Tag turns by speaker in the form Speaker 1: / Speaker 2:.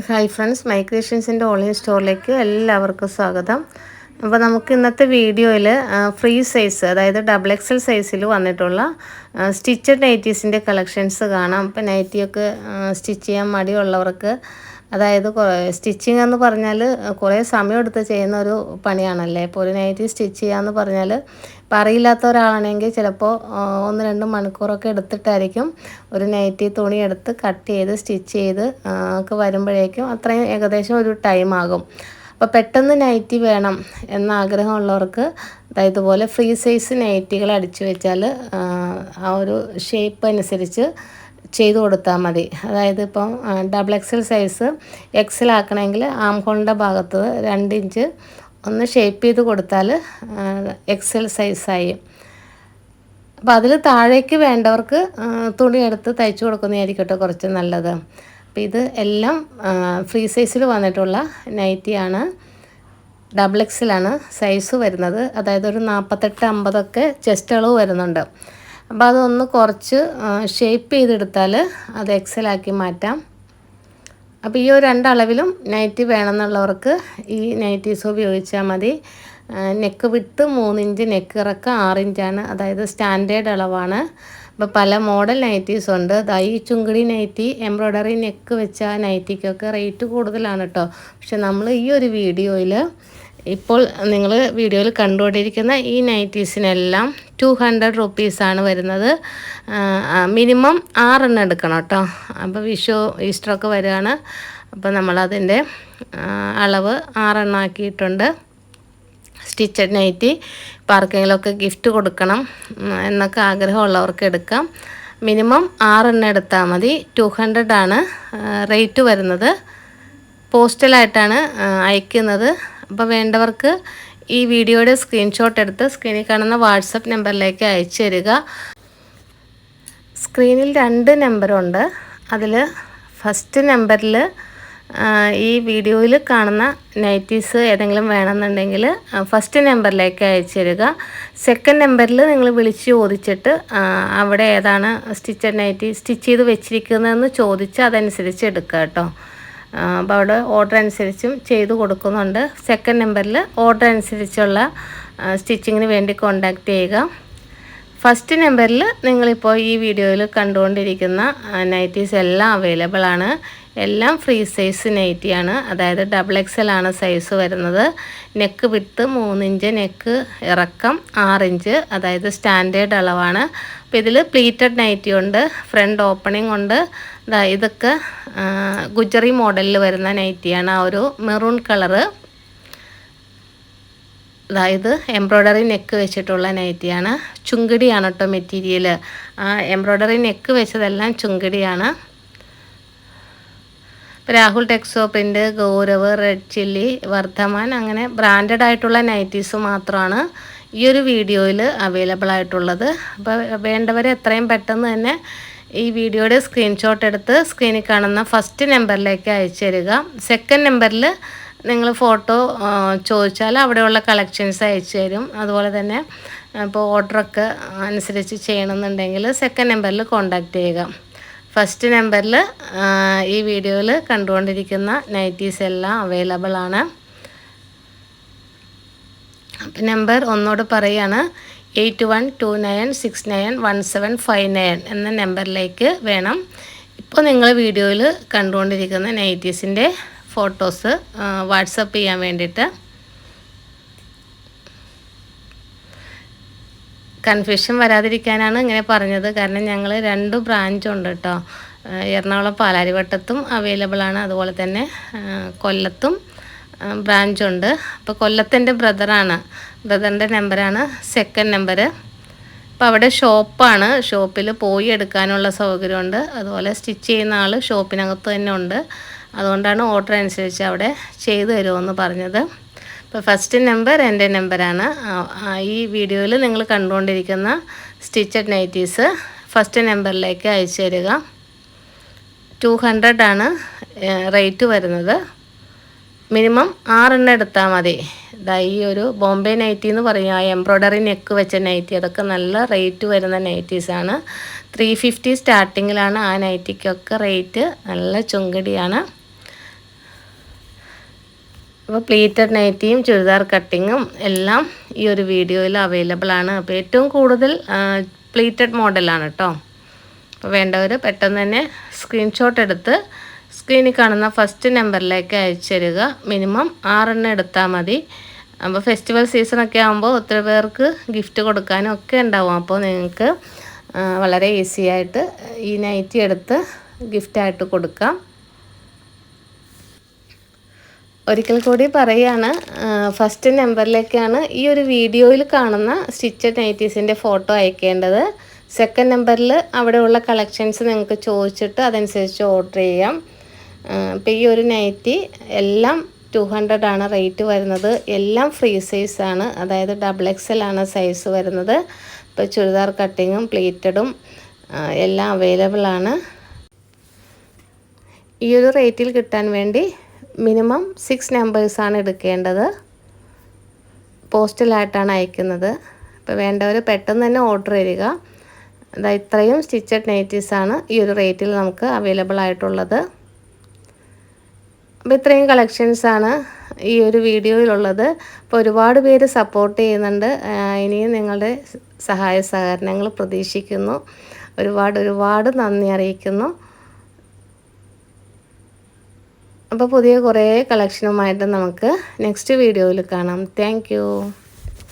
Speaker 1: Hi friends, my ക്രിയേഷൻസിൻ്റെ online സ്റ്റോറിലേക്ക് എല്ലാവർക്കും സ്വാഗതം. അപ്പോൾ നമുക്ക് ഇന്നത്തെ വീഡിയോയിൽ ഫ്രീ സൈസ്, അതായത് ഡബിൾ എക്സൽ സൈസിൽ വന്നിട്ടുള്ള സ്റ്റിച്ചഡ് നൈറ്റീസിൻ്റെ കളക്ഷൻസ് കാണാം. അപ്പോൾ നൈറ്റിയൊക്കെ സ്റ്റിച്ച് ചെയ്യാൻ മടിയുള്ളവർക്ക്, അതായത് സ്റ്റിച്ചിങ് എന്ന് പറഞ്ഞാൽ കുറേ സമയമെടുത്ത് ചെയ്യുന്ന ഒരു പണിയാണല്ലേ. ഇപ്പോൾ ഒരു നൈറ്റി സ്റ്റിച്ച് ചെയ്യാമെന്ന് പറഞ്ഞാൽ ഇപ്പോൾ അറിയില്ലാത്ത ഒരാളാണെങ്കിൽ ചിലപ്പോൾ 1-2 മണിക്കൂറൊക്കെ എടുത്തിട്ടായിരിക്കും ഒരു നൈറ്റി തുണി എടുത്ത് കട്ട് ചെയ്ത് സ്റ്റിച്ച് ചെയ്ത് ഒക്കെ വരുമ്പോഴേക്കും അത്രയും ഏകദേശം ഒരു ടൈമാകും. അപ്പോൾ പെട്ടെന്ന് നൈറ്റി വേണം എന്ന ആഗ്രഹമുള്ളവർക്ക് ഇതുപോലെ ഫ്രീ സൈസ് നൈറ്റികൾ അടിച്ചു വെച്ചാൽ ആ ഒരു ഷേപ്പ് അനുസരിച്ച് ചെയ്ത് കൊടുത്താൽ മതി. അതായത് ഇപ്പം ഡബിൾ എക്സൽ സൈസ് എക്സൽ ആക്കണമെങ്കിൽ ആം ഹോളിൻ്റെ ഭാഗത്ത് 2 ഇഞ്ച് ഒന്ന് ഷേപ്പ് ചെയ്ത് കൊടുത്താൽ എക്സൽ സൈസായി. അപ്പോൾ അതിൽ താഴേക്ക് വേണ്ടവർക്ക് തുണി എടുത്ത് തയ്ച്ചു കൊടുക്കുന്നതായിരിക്കട്ടെ കുറച്ച് നല്ലത്. അപ്പോൾ ഇത് എല്ലാം ഫ്രീ സൈസിൽ വന്നിട്ടുള്ള നൈറ്റിയാണ്. ഡബിൾ എക്സലാണ് സൈസ് വരുന്നത്. അതായത് ഒരു 48-50 ചെസ്റ്റ് അളവ് വരുന്നുണ്ട്. അപ്പോൾ അതൊന്ന് കുറച്ച് ഷേപ്പ് ചെയ്തെടുത്താൽ അത് എക്സലാക്കി മാറ്റാം. അപ്പോൾ ഈ ഒരു 2 അളവിലും നൈറ്റി വേണമെന്നുള്ളവർക്ക് ഈ നൈറ്റീസ് ഉപയോഗിച്ചാൽ മതി. നെക്ക് വിട്ട് 3 ഇഞ്ച്, നെക്ക് ഇറക്കം 6 ഇഞ്ചാണ്. അതായത് സ്റ്റാൻഡേർഡ് അളവാണ്. അപ്പോൾ പല മോഡൽ നൈറ്റീസ് ഉണ്ട്. ഈ ചുങ്കിടി നൈറ്റി എംബ്രോയ്ഡറി നെക്ക് വെച്ച നൈറ്റിക്കൊക്കെ റേറ്റ് കൂടുതലാണ് കേട്ടോ. പക്ഷെ നമ്മൾ ഈ ഒരു വീഡിയോയിൽ ഇപ്പോൾ നിങ്ങൾ വീഡിയോയിൽ കണ്ടുകൊണ്ടിരിക്കുന്ന ഈ നൈറ്റീസിനെല്ലാം 200 റുപ്പീസാണ് വരുന്നത്. മിനിമം 6 എണ്ണം എടുക്കണം കേട്ടോ. അപ്പോൾ ഈസ്റ്ററൊക്കെ വരികയാണ്. അപ്പോൾ നമ്മളതിൻ്റെ അളവ് 6 എണ്ണം ആക്കിയിട്ടുണ്ട്. സ്റ്റിച്ചഡ് നൈറ്റി ഇപ്പോൾ ആർക്കെങ്കിലുമൊക്കെ ഗിഫ്റ്റ് കൊടുക്കണം എന്നൊക്കെ ആഗ്രഹമുള്ളവർക്ക് എടുക്കാം. മിനിമം 6 എണ്ണം എടുത്താൽ മതി. 200 ആണ് റേറ്റ് വരുന്നത്. പോസ്റ്റലായിട്ടാണ് അയക്കുന്നത്. അപ്പോൾ വേണ്ടവർക്ക് ഈ വീഡിയോയുടെ സ്ക്രീൻഷോട്ട് എടുത്ത് സ്ക്രീനിൽ കാണുന്ന വാട്സപ്പ് നമ്പറിലേക്ക് അയച്ചു തരിക. സ്ക്രീനിൽ 2 നമ്പറുണ്ട്. അതിൽ ഫസ്റ്റ് നമ്പറിൽ ഈ വീഡിയോയിൽ കാണുന്ന നൈറ്റീസ് ഏതെങ്കിലും വേണമെന്നുണ്ടെങ്കിൽ ഫസ്റ്റ് നമ്പറിലേക്ക് അയച്ചു തരിക. സെക്കൻഡ് നമ്പറിൽ നിങ്ങൾ വിളിച്ച് ചോദിച്ചിട്ട് അവിടെ ഏതാണ് സ്റ്റിച്ചഡ് നൈറ്റി സ്റ്റിച്ച് ചെയ്ത് വെച്ചിരിക്കുന്നതെന്ന് ചോദിച്ച് അതനുസരിച്ച് എടുക്കുക കേട്ടോ. അപ്പോൾ അവിടെ ഓർഡർ അനുസരിച്ചും ചെയ്ത് കൊടുക്കുന്നുണ്ട്. സെക്കൻഡ് നമ്പറിൽ ഓർഡർ അനുസരിച്ചുള്ള സ്റ്റിച്ചിങ്ങിന് വേണ്ടി കോൺടാക്റ്റ് ചെയ്യുക. ഫസ്റ്റ് നമ്പറിൽ നിങ്ങളിപ്പോൾ ഈ വീഡിയോയിൽ കണ്ടുകൊണ്ടിരിക്കുന്ന നൈറ്റീസ് എല്ലാം അവൈലബിൾ ആണ്. എല്ലാം ഫ്രീ സൈസ് നൈറ്റിയാണ്. അതായത് ഡബിൾ എക്സൽ ആണ് സൈസ് വരുന്നത്. നെക്ക് വിട്ട് 3 ഇഞ്ച്, നെക്ക് ഇറക്കം 6 ഇഞ്ച്, അതായത് സ്റ്റാൻഡേർഡ് അളവാണ്. അപ്പോൾ ഇതിൽ പ്ലീറ്റഡ് നൈറ്റി ഉണ്ട്, ഫ്രണ്ട് ഓപ്പണിംഗ് ഉണ്ട്. ഇതൊക്കെ ഗുജറി മോഡലിൽ വരുന്ന നൈറ്റിയാണ്. ആ ഒരു മെറൂൺ കളറ്. അതായത് എംബ്രോയ്ഡറി നെക്ക് വെച്ചിട്ടുള്ള നൈറ്റിയാണ്. ചുങ്കിടിയാണ് കേട്ടോ മെറ്റീരിയൽ. ആ എംബ്രോയ്ഡറി നെക്ക് വെച്ചതെല്ലാം ചുങ്കിടിയാണ്. Rahul Texo print, Gaurav, red chilli, Vardhaman, അങ്ങനെ ബ്രാൻഡഡ് ആയിട്ടുള്ള നൈറ്റീസ് മാത്രമാണ് ഈ ഒരു വീഡിയോയിൽ അവൈലബിൾ ആയിട്ടുള്ളത്. അപ്പോൾ വേണ്ടവരെ എത്രയും പെട്ടെന്ന് തന്നെ ഈ വീഡിയോയുടെ സ്ക്രീൻഷോട്ട് എടുത്ത് സ്ക്രീനിൽ കാണുന്ന ഫസ്റ്റ് നമ്പറിലേക്ക് അയച്ചു തരിക. സെക്കൻഡ് നമ്പറിൽ നിങ്ങൾ ഫോട്ടോ ചോദിച്ചാൽ അവിടെയുള്ള കളക്ഷൻസ് അയച്ചു തരും. അതുപോലെ തന്നെ ഇപ്പോൾ ഓർഡറൊക്കെ അനുസരിച്ച് ചെയ്യണമെന്നുണ്ടെങ്കിൽ സെക്കൻഡ് നമ്പറിൽ കോൺടാക്റ്റ് ചെയ്യുക. ഫസ്റ്റ് നമ്പറിൽ ഈ വീഡിയോയിൽ കണ്ടുകൊണ്ടിരിക്കുന്ന നൈറ്റീസ് എല്ലാം അവൈലബിൾ ആണ്. അപ്പം നമ്പർ ഒന്നോട് പറയുകയാണ്, 8129691759 എന്ന നമ്പറിലേക്ക് വേണം. ഇപ്പോൾ നിങ്ങൾ വീഡിയോയിൽ കണ്ടുകൊണ്ടിരിക്കുന്ന നൈറ്റീസിൻ്റെ ഫോട്ടോസ് വാട്സപ്പ് ചെയ്യാൻ വേണ്ടിയിട്ട്. കൺഫ്യൂഷൻ വരാതിരിക്കാനാണ് ഇങ്ങനെ പറഞ്ഞത്. കാരണം ഞങ്ങൾ 2 ബ്രാഞ്ചുണ്ട് കേട്ടോ. എറണാകുളം പാലാരിവട്ടത്തും അവൈലബിൾ ആണ്. അതുപോലെ തന്നെ കൊല്ലത്തും ബ്രാഞ്ചുണ്ട്. അപ്പോൾ കൊല്ലത്തിൻ്റെ ബ്രദറിൻ്റെ നമ്പറാണ് സെക്കൻഡ് നമ്പർ. അപ്പോൾ അവിടെ ഷോപ്പാണ്. ഷോപ്പിൽ പോയി എടുക്കാനുള്ള സൗകര്യമുണ്ട്. അതുപോലെ സ്റ്റിച്ച് ചെയ്യുന്ന ആൾ ഷോപ്പിനകത്ത് തന്നെ ഉണ്ട്. അതുകൊണ്ടാണ് ഓർഡർ അനുസരിച്ച് അവിടെ ചെയ്തു തരുമെന്ന് പറഞ്ഞത്. അപ്പോൾ ഫസ്റ്റ് നമ്പർ എൻ്റെ നമ്പറാണ്. ഈ വീഡിയോയിൽ നിങ്ങൾ കണ്ടുകൊണ്ടിരിക്കുന്ന സ്റ്റിച്ചഡ് നൈറ്റീസ് ഫസ്റ്റ് നമ്പറിലേക്ക് അയച്ചു തരിക. 200 ആണ് റേറ്റ് വരുന്നത്. മിനിമം 6 എണ്ണം എടുത്താൽ മതി. ഈ ഒരു ബോംബെ നൈറ്റി എന്ന് പറയും, ആ എംബ്രോയ്ഡറി നെക്ക് വെച്ച നൈറ്റി, അതൊക്കെ നല്ല റേറ്റ് വരുന്ന നൈറ്റീസാണ്. 350 സ്റ്റാർട്ടിങ്ങിലാണ് ആ നൈറ്റിക്കൊക്കെ റേറ്റ്. നല്ല ചുങ്കടിയാണ്. അപ്പോൾ പ്ലീറ്റഡ് നൈറ്റിയും ചുരിദാർ കട്ടിങ്ങും എല്ലാം ഈ ഒരു വീഡിയോയിൽ അവൈലബിൾ ആണ്. അപ്പോൾ ഏറ്റവും കൂടുതൽ പ്ലീറ്റഡ് മോഡലാണ് കേട്ടോ. അപ്പോൾ വേണ്ടവർ പെട്ടെന്ന് തന്നെ സ്ക്രീൻഷോട്ട് എടുത്ത് സ്ക്രീനിൽ കാണുന്ന ഫസ്റ്റ് നമ്പറിലേക്ക് അയച്ചു തരിക. മിനിമം 6 എണ്ണം എടുത്താൽ മതി. അപ്പോൾ ഫെസ്റ്റിവൽ സീസണൊക്കെ ആകുമ്പോൾ ഒത്തിരി പേർക്ക് ഗിഫ്റ്റ് കൊടുക്കാനും ഒക്കെ ഉണ്ടാവും. അപ്പോൾ നിങ്ങൾക്ക് വളരെ ഈസി ആയിട്ട് ഈ നൈറ്റി എടുത്ത് ഗിഫ്റ്റായിട്ട് കൊടുക്കാം. ഒരിക്കൽ കൂടി പറയുകയാണ്, ഫസ്റ്റ് നമ്പറിലേക്കാണ് ഈ ഒരു വീഡിയോയിൽ കാണുന്ന സ്റ്റിച്ചഡ് നൈറ്റീസിൻ്റെ ഫോട്ടോ അയക്കേണ്ടത്. സെക്കൻഡ് നമ്പറിൽ അവിടെയുള്ള കളക്ഷൻസ് നിങ്ങൾക്ക് ചോദിച്ചിട്ട് അതനുസരിച്ച് ഓർഡർ ചെയ്യാം. ഇപ്പോൾ ഈ ഒരു നൈറ്റി എല്ലാം 200 ആണ് റേറ്റ് വരുന്നത്. എല്ലാം ഫ്രീ സൈസാണ്, അതായത് XXL ആണ് സൈസ് വരുന്നത്. ഇപ്പോൾ ചുരിദാർ കട്ടിങ്ങും പ്ലീറ്റഡും എല്ലാം അവൈലബിൾ ആണ്. ഈ ഒരു റേറ്റിൽ കിട്ടാൻ വേണ്ടി മിനിമം 6 നമ്പേഴ്സാണ് എടുക്കേണ്ടത്. പോസ്റ്റലായിട്ടാണ് അയക്കുന്നത്. അപ്പോൾ വേണ്ടവർ പെട്ടെന്ന് തന്നെ ഓർഡർ ചെയ്യുക. അതായത് ഇത്രയും സ്റ്റിച്ചഡ് നൈറ്റീസാണ് ഈ ഒരു റേറ്റിൽ നമുക്ക് അവൈലബിൾ ആയിട്ടുള്ളത്. അപ്പോൾ ഇത്രയും കളക്ഷൻസാണ് ഈ ഒരു വീഡിയോയിലുള്ളത്. അപ്പോൾ ഒരുപാട് പേര് സപ്പോർട്ട് ചെയ്യുന്നുണ്ട്. ഇനിയും നിങ്ങളുടെ സഹായ സഹകരണങ്ങൾ പ്രതീക്ഷിക്കുന്നു. ഒരുപാട് നന്ദി അറിയിക്കുന്നു. അപ്പോൾ പുതിയ കുറേ കളക്ഷനുമായിട്ട് നമുക്ക് നെക്സ്റ്റ് വീഡിയോയിൽ കാണാം. താങ്ക്